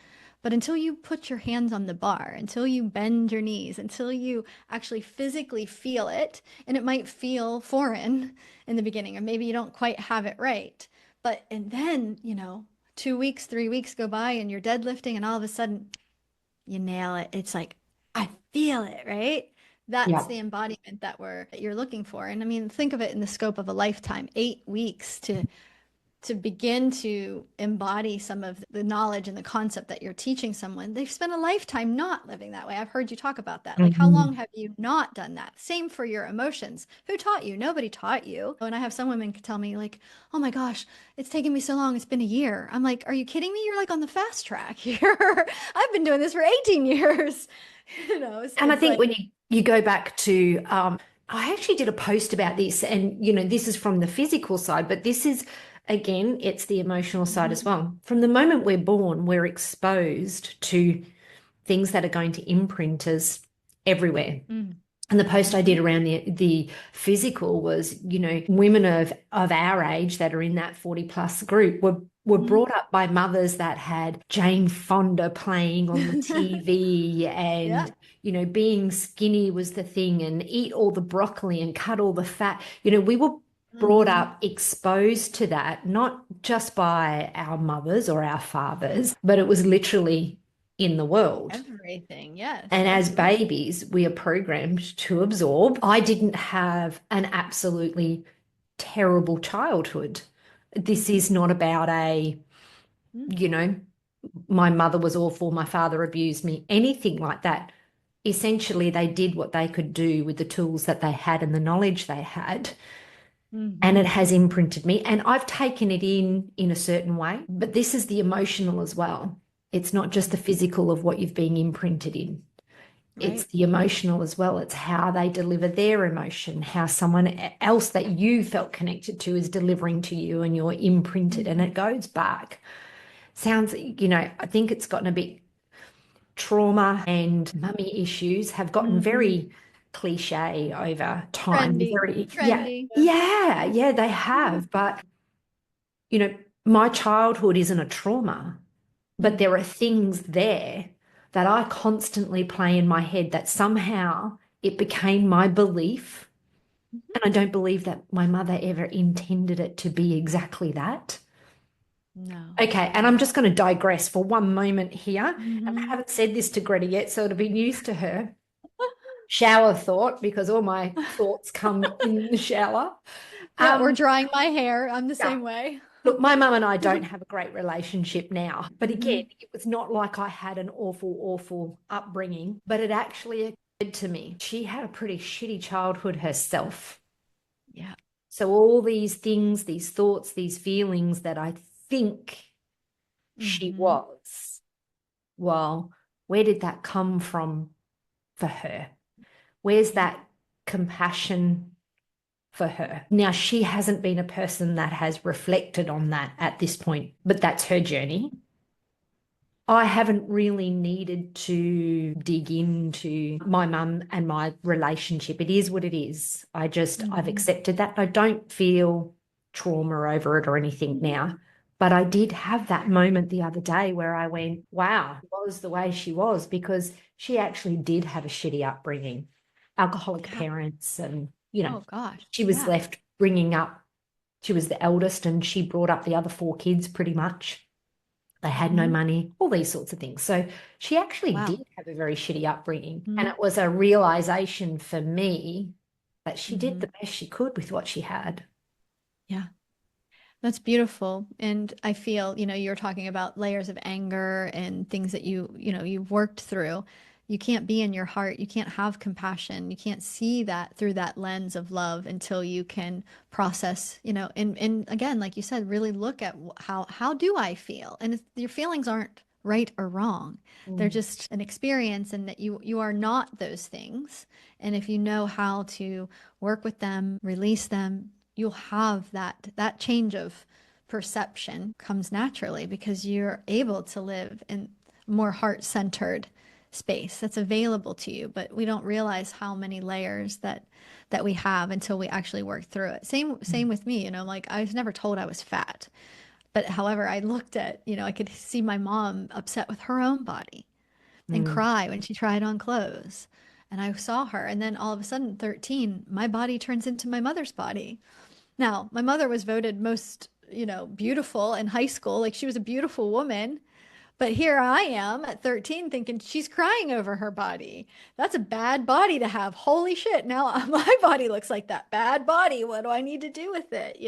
But until you put your hands on the bar, until you bend your knees, until you actually physically feel it, and it might feel foreign in the beginning, or maybe you don't quite have it right. And then, 2 weeks, 3 weeks go by and you're deadlifting and all of a sudden you nail it. It's like, I feel it, right? That's Yeah. the embodiment that you're looking for. And I mean, think of it in the scope of a lifetime, 8 weeks to begin to embody some of the knowledge and the concept that you're teaching someone. They've spent a lifetime not living that way. I've heard you talk about that. Like, how long Mhm. have you not done that? Same for your emotions. Who taught you? Nobody taught you. And I have some women tell me, like, oh my gosh, it's taken me so long. It's been a year. I'm like, are you kidding me? You're like on the fast track here. I've been doing this for 18 years. And I It's think like, when you go back to, I actually did a post about this, and this is from the physical side, but this is, again, it's the emotional side as mhm, well. From the moment we're born, we're exposed to things that are going to imprint us everywhere. mm, And the post I did mhm, around the physical was, women of our age that are in that 40 plus group were mhm. brought up by mothers that had Jane Fonda playing on the TV, Yeah. and being skinny was the thing and eat all the broccoli and cut all the fat. We were brought Mhm. up exposed to that, not just by our mothers or our fathers, but it was literally in the world. Everything. Yes, And as absolutely. babies, we are programmed to absorb. I didn't have an absolutely terrible childhood. This Mhm. is not about Mm. you know, my mother was awful, my father abused me, anything like that. Essentially, they did what they could do with the tools that they had and the knowledge they had. And it Mhm. has imprinted me. And I've taken it in a certain way. But this is the emotional as well. It's not just the Mhm. physical of what you've been imprinted in. It's Right. the emotional as well. It's how they deliver their emotion, how someone else that you felt connected to is delivering to you, and you're imprinted. And Mhm. it goes back. Sounds, I think it's gotten a bit trauma and mummy issues have gotten Mhm. very cliche over time. Trendy. Very, yeah, Trendy. yeah, yeah, they have. But, you know, my childhood isn't a trauma, but there Mhm. are things there that I constantly play in my head that somehow it became my belief. Mhm. And I don't believe that my mother ever intended it to be exactly that. No. Okay, and I'm No. just going to digress for one moment here. And I Mhm. haven't said this to Greta yet, so it'll be news to her. Shower thought, because all my thoughts come in the shower. Yeah, or Um, drying my hair. I'm the yeah. same way. Look, my mum and I don't have a great relationship now. But again, Mhm. it was not like I had an awful, awful upbringing, but it actually occurred to me. She had a pretty shitty childhood herself. Yeah. So all these things, these thoughts, these feelings that I think she Mhm. was, well, where did that come from for her? Where's Yeah. that compassion for her? Now, she hasn't been a person that has reflected on that at this point, but that's her journey. I haven't really needed to dig into my mum and my relationship. It is what it is. I've Mhm. accepted that. I don't feel trauma over it or anything Mhm. now. But I did have that moment the other day where I went, wow, she was the way she was, because she actually did have a shitty upbringing, alcoholic Yeah. parents. And, Oh gosh. she was Yeah. left bringing up, she was the eldest and she brought up the other four kids pretty much. They had no Mhm. money, all these sorts of things. So she actually Wow. did have a very shitty upbringing. And Mhm. it was a realization for me that she did the Mhm. best she could with what she had. Yeah. That's beautiful. And I feel, you're talking about layers of anger and things that you've worked through. You can't be in your heart. You can't have compassion. You can't see that through that lens of love until you can process, and again, like you said, really look at how do I feel? And your feelings aren't right or wrong. They're Mm. just an experience and that you are not those things. And if you know how to work with them, release them, you'll have that change of perception comes naturally because you're able to live in more heart-centered space that's available to you, but we don't realize how many layers that we have until we actually work through it. Same with me, like I was never told I was fat, but however I looked at, I could see my mom upset with her own body and Mm. cry when she tried on clothes. And I saw her, and then all of a sudden, 13, my body turns into my mother's body. Now, my mother was voted most, beautiful in high school. Like she was a beautiful woman. But here I am at 13 thinking she's crying over her body. That's a bad body to have. Holy shit. Now my body looks like that bad body. What do I need to do with it?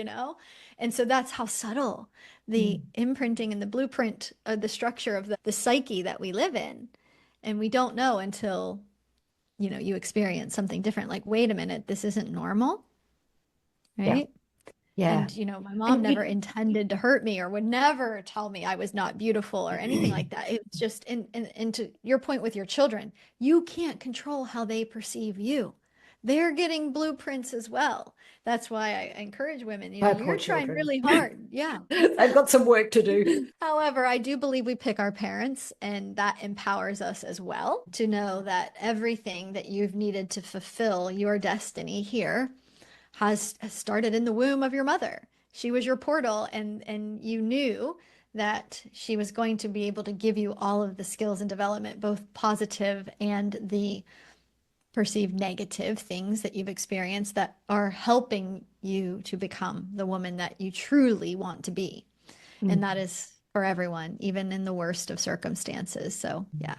And so that's how subtle the Mm. imprinting and the blueprint of the structure of the psyche that we live in. And we don't know until, you experience something different. Like, wait a minute, this isn't normal, Yeah. right? Yeah. And, my mom And never intended to hurt me or would never tell me I was not beautiful or anything like that. It's just, and to your point with your children, you can't control how they perceive you. They're getting blueprints as well. That's why I encourage women, my poor you're trying children. really hard. Yeah. They've got some work to do. However, I do believe we pick our parents, and that empowers us as well to know that everything that you've needed to fulfill your destiny here has started in the womb of your mother. She was your portal, and you knew that she was going to be able to give you all of the skills and development, both positive and the perceived negative things that you've experienced that are helping you to become the woman that you truly want to be. And that is for everyone, even in the worst of circumstances. So, yeah.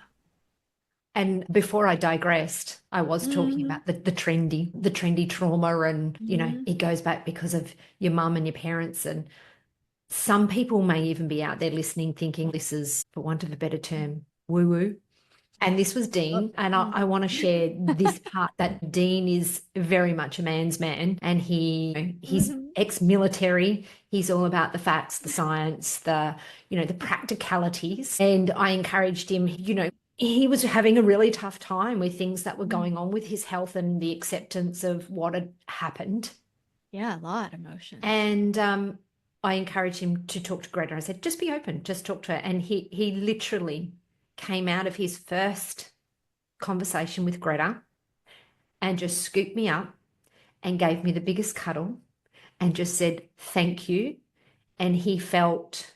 And before I digressed, I was talking about the trendy trauma, and it goes back because of your mum and your parents. And some people may even be out there listening, thinking this is, for want of a better term, woo-woo. And this was Dean. And I want to share this part, that Dean is very much a man's man, and he's ex-military. He's all about the facts, the science, the practicalities. And I encouraged him, he was having a really tough time with things that were going on with his health and the acceptance of what had happened. Yeah, a lot of emotion. And I encouraged him to talk to Greta. I said, just be open, just talk to her. And he literally came out of his first conversation with Greta and just scooped me up and gave me the biggest cuddle and just said, thank you. And he felt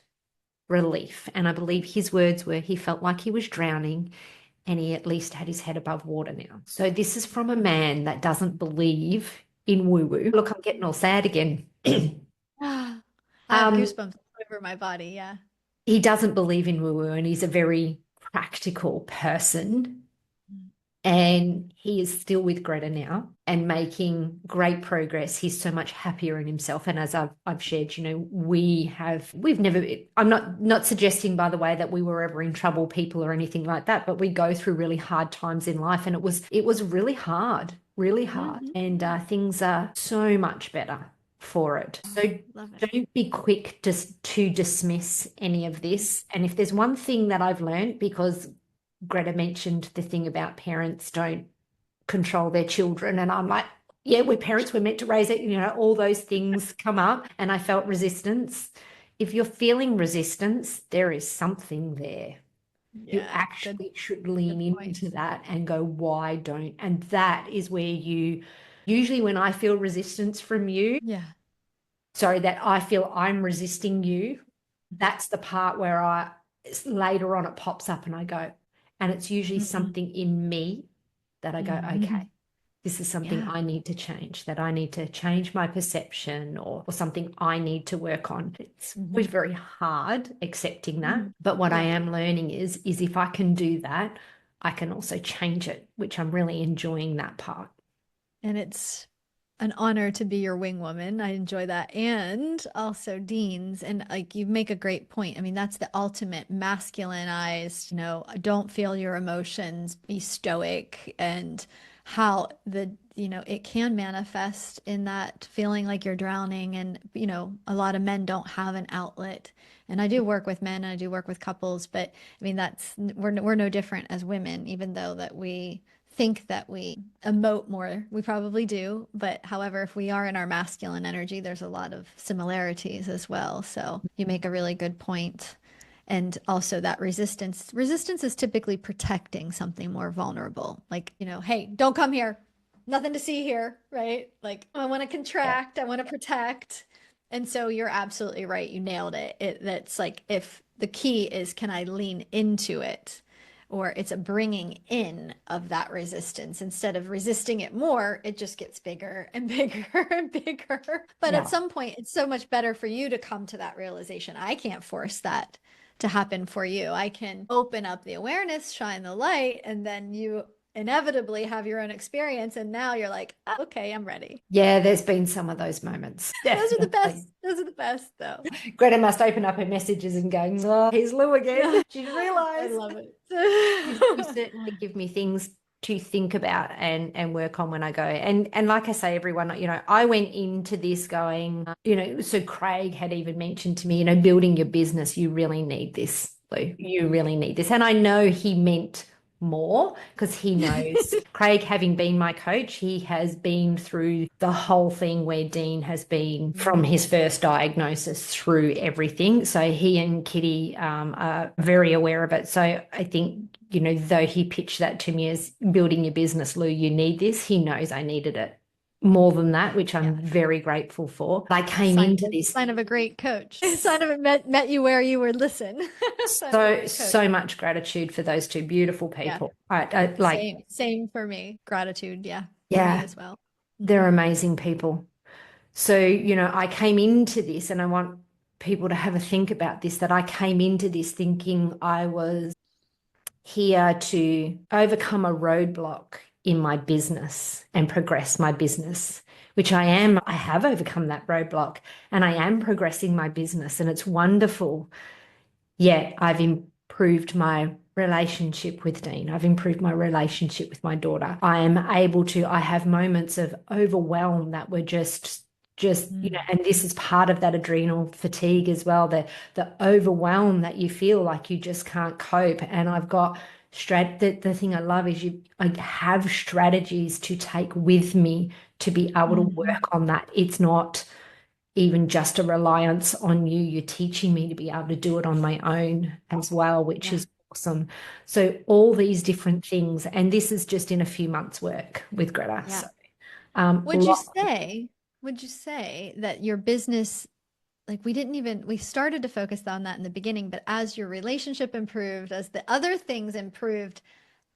relief. And I believe his words were, he felt like he was drowning and he at least had his head above water now. So this is from a man that doesn't believe in woo-woo. Look, I'm getting all sad again. I have goosebumps all over my body. Yeah. He doesn't believe in woo-woo, and he's a very practical person. And he is still with Greta now and making great progress. He's so much happier in himself. And as I've shared, we've never, I'm not suggesting, by the way, that we were ever in trouble people or anything like that, but we go through really hard times in life, and it was really hard, really hard. And things are so much better for it. So don't be quick just to dismiss any of this. And if there's one thing that I've learned, because Greta mentioned the thing about parents don't control their children, and I'm like, yeah, we're parents, we're meant to raise it, all those things come up, and I felt resistance. If you're feeling resistance, there is something there. Yeah, you actually should lean into that and go, why don't? And that is where usually when I feel resistance from you, that I feel I'm resisting you, that's the part where later on it pops up and I go, and it's usually something in me that I go, okay, this is something I need to change, that I need to change my perception or something I need to work on. It's very hard accepting that. But what I am learning is if I can do that, I can also change it, which I'm really enjoying that part. And it's an honor to be your wing woman. I enjoy that. And also Dean's. And like, you make a great point. I mean, that's the ultimate masculinized, don't feel your emotions, be stoic, and how it can manifest in that feeling like you're drowning. And, a lot of men don't have an outlet. And I do work with men and I do work with couples, but I mean, we're no different as women, even though that we think that we emote more. We probably do. But however, if we are in our masculine energy, there's a lot of similarities as well. So you make a really good point. And also that resistance is typically protecting something more vulnerable. Like, hey, don't come here. Nothing to see here, right? Like, I want to contract. I want to protect. And so you're absolutely right. You nailed it. That's like, if the key is, can I lean into it? Or it's a bringing in of that resistance. Instead of resisting it more, it just gets bigger and bigger and bigger. But at some point, it's so much better for you to come to that realization. I can't force that to happen for you. I can open up the awareness, shine the light, and then you inevitably have your own experience. And now you're like, okay, I'm ready. Yeah, there's been some of those moments. Those are the best. Those are the best, though. Greta must open up her messages and go, oh, here's Lou again. She realized. I love it. You certainly give me things to think about and work on when I go. And like I say, everyone, I went into this going, so Craig had even mentioned to me, building your business, you really need this, Lou. You really need this. And I know he meant more because he knows Craig, having been my coach, he has been through the whole thing where Dean has been from his first diagnosis through everything. So he and Kitty are very aware of it. So I think, though he pitched that to me as building your business, Lou, you need this, he knows I needed it. more than that, which I'm very grateful for. I came into this sign of a great coach. Sign of it met you where you would listen. Sign of a great coach. so much gratitude for those two beautiful people. I like same for me. Gratitude, for me as well. they're amazing people. So, you know, I came into this, and I want people to have a think about this, that I came into this thinking I was here to overcome a roadblock in my business and progress my business, which I am. I have overcome that roadblock, and I am progressing my business, and it's wonderful. Yet I've improved my relationship with Dean. I've improved my relationship with my daughter. I have moments of overwhelm that were just you know, and this is part of that adrenal fatigue as well, the overwhelm that you feel like you just can't cope. And I've got the thing I love is I have strategies to take with me to be able to work on that. It's not even just a reliance on you. You're teaching me to be able to do it on my own as well, which is awesome. So all these different things, and this is just in a few months' work with Greta. Yeah. So, would you say that your business, like we started to focus on that in the beginning, but as your relationship improved, as the other things improved,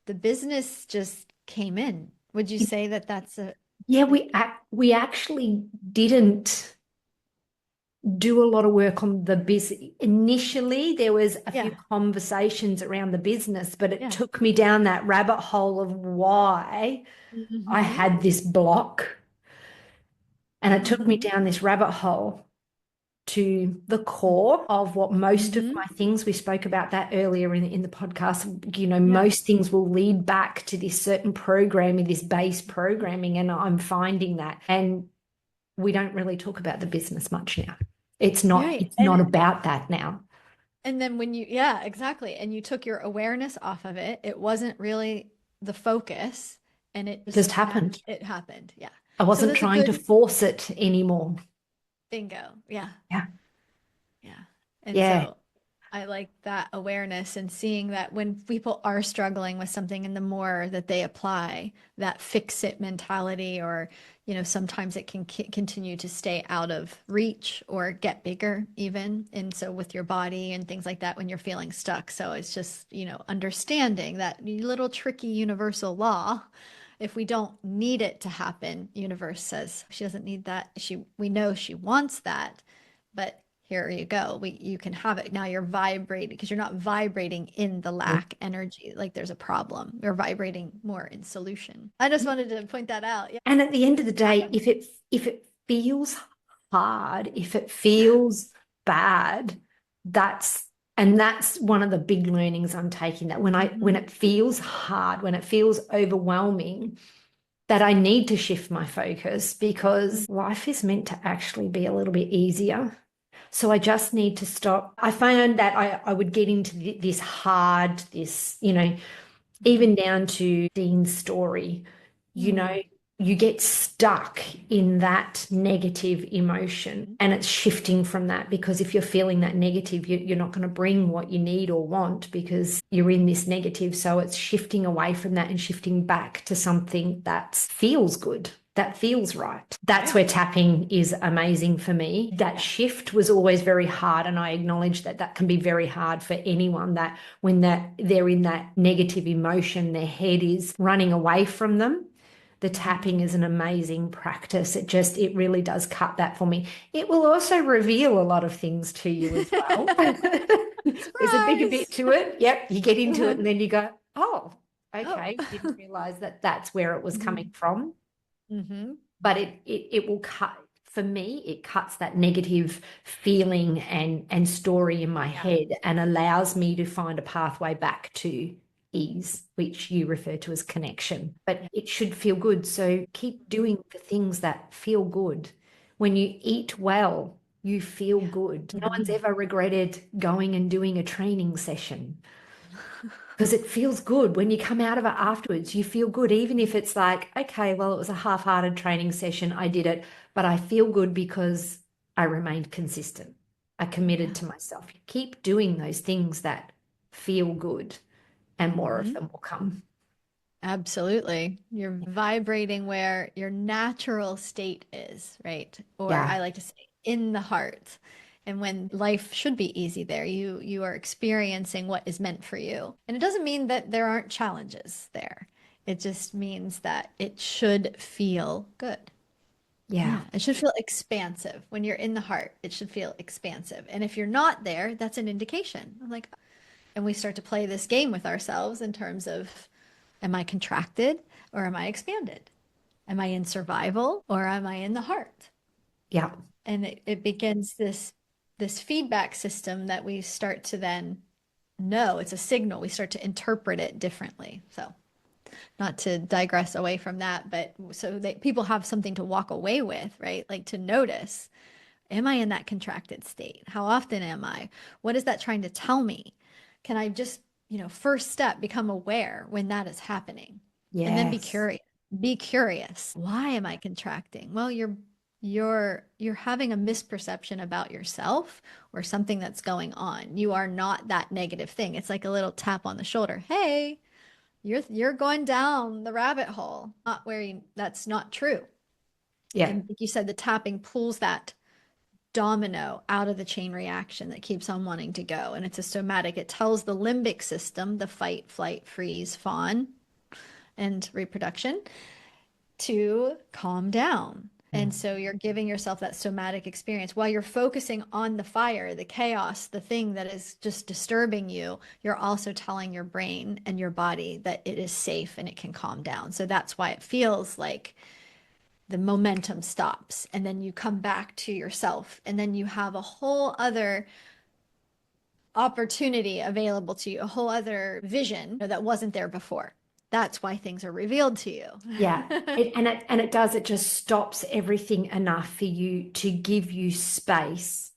the business just came in. Would you say that that's a... Yeah, we actually didn't do a lot of work on the business. Initially, there was a few conversations around the business, but it took me down that rabbit hole of why I had this block. And it took me down this rabbit hole to the core of what most of my things, we spoke about that earlier in the podcast, you know, most things will lead back to this certain programming, this base programming. And I'm finding that. And we don't really talk about the business much now. It's not about that now. And then when exactly. And you took your awareness off of it, it wasn't really the focus, and it just happened. It happened. Yeah. I wasn't trying to force it anymore. Bingo. Yeah. Yeah. Yeah. And so I like that awareness, and seeing that when people are struggling with something, and the more that they apply that fix it mentality, or, you know, sometimes it can continue to stay out of reach or get bigger even. And so with your body and things like that, when you're feeling stuck. So it's just, you know, understanding that little tricky universal law. If we don't need it to happen, universe says she doesn't need that. We know she wants that, but here you go. You can have it. Now you're vibrating, because you're not vibrating in the lack energy. Like there's a problem. You're vibrating more in solution. I just wanted to point that out. Yeah. And at the end of the day, if it feels hard, if it feels bad, that's one of the big learnings I'm taking, that when it feels hard, when it feels overwhelming, that I need to shift my focus, because life is meant to actually be a little bit easier. So I just need to stop. I found that I would get into this, you know, even down to Dean's story, you know, you get stuck in that negative emotion, and it's shifting from that, because if you're feeling that negative, you're not going to bring what you need or want, because you're in this negative. So it's shifting away from that and shifting back to something that feels good, that feels right. That's where tapping is amazing for me. That shift was always very hard, and I acknowledge that can be very hard for anyone, that when they're in that negative emotion, their head is running away from them. The tapping is an amazing practice. It really does cut that for me. It will also reveal a lot of things to you as well. There's a bigger bit to it. Yep, you get into it and then you go, oh, okay, didn't realize that that's where it was coming from. But it will cut, for me, it cuts that negative feeling and story in my head, and allows me to find a pathway back to ease, which you refer to as connection. But it should feel good. So keep doing the things that feel good. When you eat well, you feel good. No one's ever regretted going and doing a training session, because it feels good. When you come out of it afterwards, you feel good, even if it's like, okay, well, it was a half-hearted training session, I did it, but I feel good because I remained consistent. I committed to myself. Keep doing those things that feel good, and more of them will come. Absolutely. You're vibrating where your natural state is, right? Or Yeah. I like to say in the heart. And when life should be easy there, you are experiencing what is meant for you. And it doesn't mean that there aren't challenges there. It just means that it should feel good. Yeah. Yeah, it should feel expansive. When you're in the heart, it should feel expansive. And if you're not there, that's an indication. I'm like, and we start to play this game with ourselves in terms of, am I contracted or am I expanded? Am I in survival or am I in the heart? Yeah. And it begins this feedback system that we start to then know. It's a signal. We start to interpret it differently. So not to digress away from that, but so that people have something to walk away with, right? Like to notice, am I in that contracted state? How often am I? What is that trying to tell me? Can I just, first step, become aware when that is happening? And then be Yes. curious. Be curious. Why am I contracting? Well, you're having a misperception about yourself or something that's going on. You are not that negative thing. It's like a little tap on the shoulder. Hey, you're going down the rabbit hole. Not where that's not true. Yeah. And like you said, the tapping pulls that domino out of the chain reaction that keeps on wanting to go. And it's a somatic. It tells the limbic system, the fight, flight, freeze, fawn, and reproduction, to calm down. And Mm. so you're giving yourself that somatic experience while you're focusing on the fire, the chaos, the thing that is just disturbing you. You're also telling your brain and your body that it is safe and it can calm down. So that's why it feels like the momentum stops and then you come back to yourself and then you have a whole other opportunity available to you, a whole other vision that wasn't there before. That's why things are revealed to you. Yeah. It just stops everything enough for you to give you space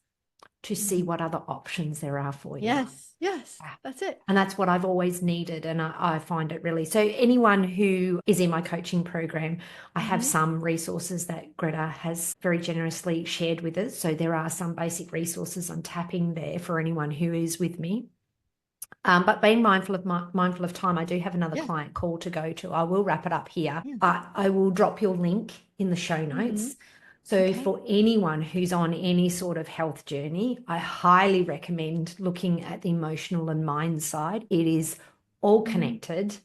to see what other options there are for you. Yes, yes, Yeah. that's it. And that's what I've always needed. And I find it really. So, anyone who is in my coaching program, I have Mhm. some resources that Greta has very generously shared with us. So, there are some basic resources I'm tapping there for anyone who is with me. But being mindful of time, I do have another Yeah, client call to go to. I will wrap it up here. yeah. I will drop your link in the show Mhm. notes. So Okay. for anyone who's on any sort of health journey, I highly recommend looking at the emotional and mind side. It is all Mhm. connected.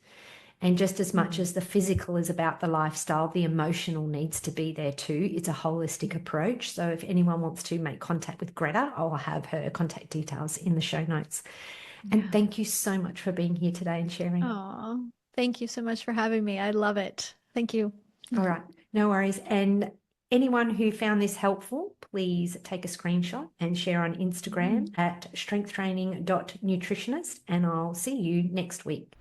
And just as much Mhm. as the physical is about the lifestyle, the emotional needs to be there too. It's a holistic approach. So if anyone wants to make contact with Greta, I'll have her contact details in the show notes. And Yeah. thank you so much for being here today and sharing. Oh, thank you so much for having me. I love it. Thank you. All right, no worries. And anyone who found this helpful, please take a screenshot and share on Instagram Mhm. at strengthtraining.nutritionist. And I'll see you next week.